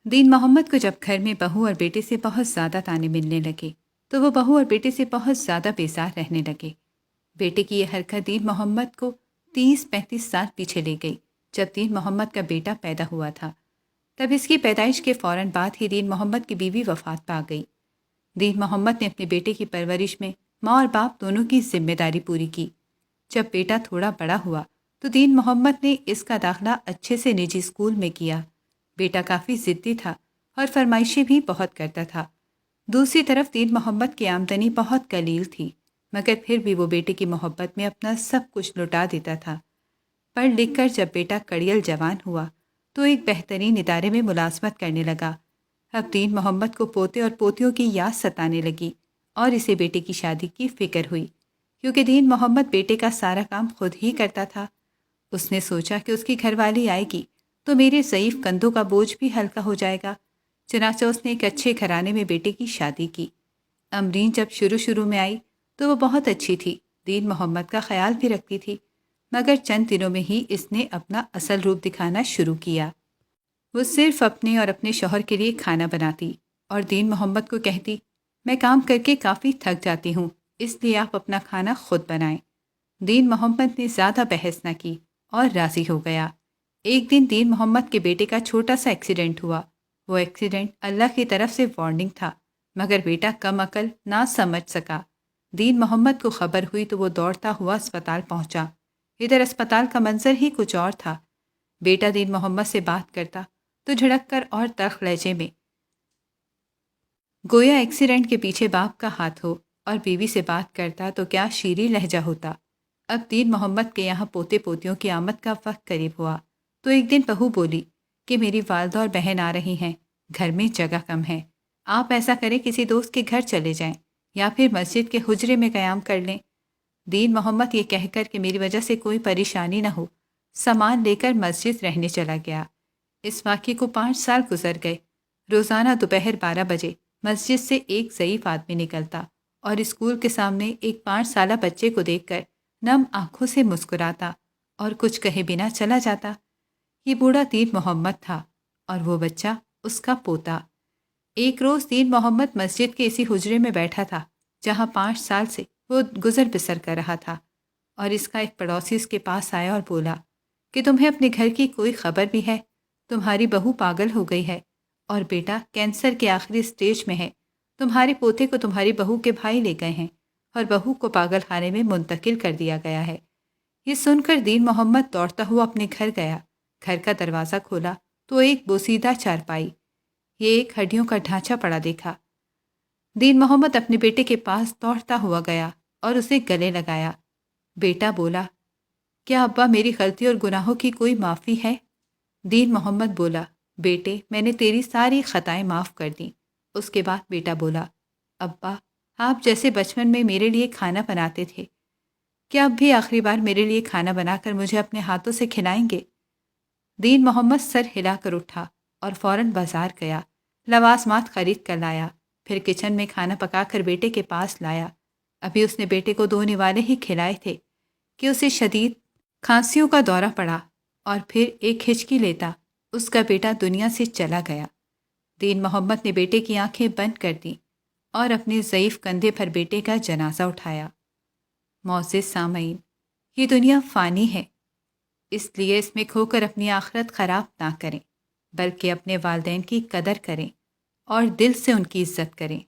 دین محمد کو جب گھر میں بہو اور بیٹے سے بہت زیادہ طعنے ملنے لگے تو وہ بہو اور بیٹے سے بہت زیادہ بیزار رہنے لگے۔ بیٹے کی یہ حرکت دین محمد کو 30-35 سال پیچھے لے گئی، جب دین محمد کا بیٹا پیدا ہوا تھا۔ تب اس کی پیدائش کے فوراً بعد ہی دین محمد کی بیوی وفات پا گئی۔ دین محمد نے اپنے بیٹے کی پرورش میں ماں اور باپ دونوں کی ذمہ داری پوری کی۔ جب بیٹا تھوڑا بڑا ہوا تو دین محمد نے اس کا داخلہ اچھے سے نجی اسکول میں کیا۔ بیٹا کافی ضدی تھا اور فرمائشیں بھی بہت کرتا تھا۔ دوسری طرف دین محمد کی آمدنی بہت قلیل تھی، مگر پھر بھی وہ بیٹے کی محبت میں اپنا سب کچھ لٹا دیتا تھا۔ پڑھ لکھ کر جب بیٹا کڑیل جوان ہوا تو ایک بہترین ادارے میں ملازمت کرنے لگا۔ اب دین محمد کو پوتے اور پوتیوں کی یاد ستانے لگی اور اسے بیٹے کی شادی کی فکر ہوئی، کیونکہ دین محمد بیٹے کا سارا کام خود ہی کرتا تھا۔ اس نے سوچا کہ اس کی گھر والی آئے گی تو میرے ضعیف کندھوں کا بوجھ بھی ہلکا ہو جائے گا۔ چنانچہ اس نے ایک اچھے گھرانے میں بیٹے کی شادی کی۔ امرین جب شروع میں آئی تو وہ بہت اچھی تھی، دین محمد کا خیال بھی رکھتی تھی، مگر چند دنوں میں ہی اس نے اپنا اصل روپ دکھانا شروع کیا۔ وہ صرف اپنے اور اپنے شوہر کے لیے کھانا بناتی اور دین محمد کو کہتی، میں کام کر کے کافی تھک جاتی ہوں، اس لیے آپ اپنا کھانا خود بنائیں۔ دین محمد نے زیادہ بحث نہ کی اور راضی ہو گیا۔ ایک دن دین محمد کے بیٹے کا چھوٹا سا ایکسیڈنٹ ہوا۔ وہ ایکسیڈنٹ اللہ کی طرف سے وارننگ تھا، مگر بیٹا کم عقل نہ سمجھ سکا۔ دین محمد کو خبر ہوئی تو وہ دوڑتا ہوا اسپتال پہنچا۔ ادھر اسپتال کا منظر ہی کچھ اور تھا۔ بیٹا دین محمد سے بات کرتا تو جھڑک کر اور تلخ لہجے میں، گویا ایکسیڈنٹ کے پیچھے باپ کا ہاتھ ہو، اور بیوی سے بات کرتا تو کیا شیریں لہجہ ہوتا۔ اب دین محمد کے یہاں پوتے پوتیوں کی آمد کا وقت قریب ہوا تو ایک دن بہو بولی کہ میری والدہ اور بہن آ رہی ہیں، گھر میں جگہ کم ہے، آپ ایسا کریں کسی دوست کے گھر چلے جائیں یا پھر مسجد کے حجرے میں قیام کر لیں۔ دین محمد یہ کہہ کر کہ میری وجہ سے کوئی پریشانی نہ ہو، سامان لے کر مسجد رہنے چلا گیا۔ اس واقعے کو 5 سال گزر گئے۔ روزانہ دوپہر 12 بجے مسجد سے ایک ضعیف آدمی نکلتا اور اسکول کے سامنے ایک 5 سالہ بچے کو دیکھ کر نم آنکھوں سے مسکراتا اور کچھ کہے بنا چلا جاتا۔ یہ بوڑھا دین محمد تھا اور وہ بچہ اس کا پوتا۔ ایک روز دین محمد مسجد کے اسی حجرے میں بیٹھا تھا جہاں 5 سال سے وہ گزر بسر کر رہا تھا، اور اس کا ایک پڑوسی اس کے پاس آیا اور بولا کہ تمہیں اپنے گھر کی کوئی خبر بھی ہے؟ تمہاری بہو پاگل ہو گئی ہے اور بیٹا کینسر کے آخری سٹیج میں ہے۔ تمہارے پوتے کو تمہاری بہو کے بھائی لے گئے ہیں اور بہو کو پاگل خانے میں منتقل کر دیا گیا ہے۔ یہ سن کر دین محمد دوڑتا ہوا اپنے گھر گیا۔ گھر کا دروازہ کھولا تو ایک بوسیدہ چارپائی، یہ ایک ہڈیوں کا ڈھانچہ پڑا دیکھا۔ دین محمد اپنے بیٹے کے پاس دوڑتا ہوا گیا اور اسے گلے لگایا۔ بیٹا بولا، کیا ابا میری غلطی اور گناہوں کی کوئی معافی ہے؟ دین محمد بولا، بیٹے میں نے تیری ساری خطائیں معاف کر دیں۔ اس کے بعد بیٹا بولا، ابا آپ جیسے بچپن میں میرے لیے کھانا بناتے تھے، کیا اب بھی آخری بار میرے لیے کھانا بنا کر مجھے اپنے ہاتھوں سے کھلائیں گے؟ دین محمد سر ہلا کر اٹھا اور فوراً بازار گیا، لوازمات خرید کر لایا، پھر کچن میں کھانا پکا کر بیٹے کے پاس لایا۔ ابھی اس نے بیٹے کو 2 نوالے ہی کھلائے تھے کہ اسے شدید کھانسیوں کا دورہ پڑا اور پھر ایک ہچکی لیتا اس کا بیٹا دنیا سے چلا گیا۔ دین محمد نے بیٹے کی آنکھیں بند کر دیں اور اپنے ضعیف کندھے پر بیٹے کا جنازہ اٹھایا۔ معزز سامعین، یہ دنیا فانی ہے، اس لیے اس میں کھو کر اپنی آخرت خراب نہ کریں، بلکہ اپنے والدین کی قدر کریں اور دل سے ان کی عزت کریں۔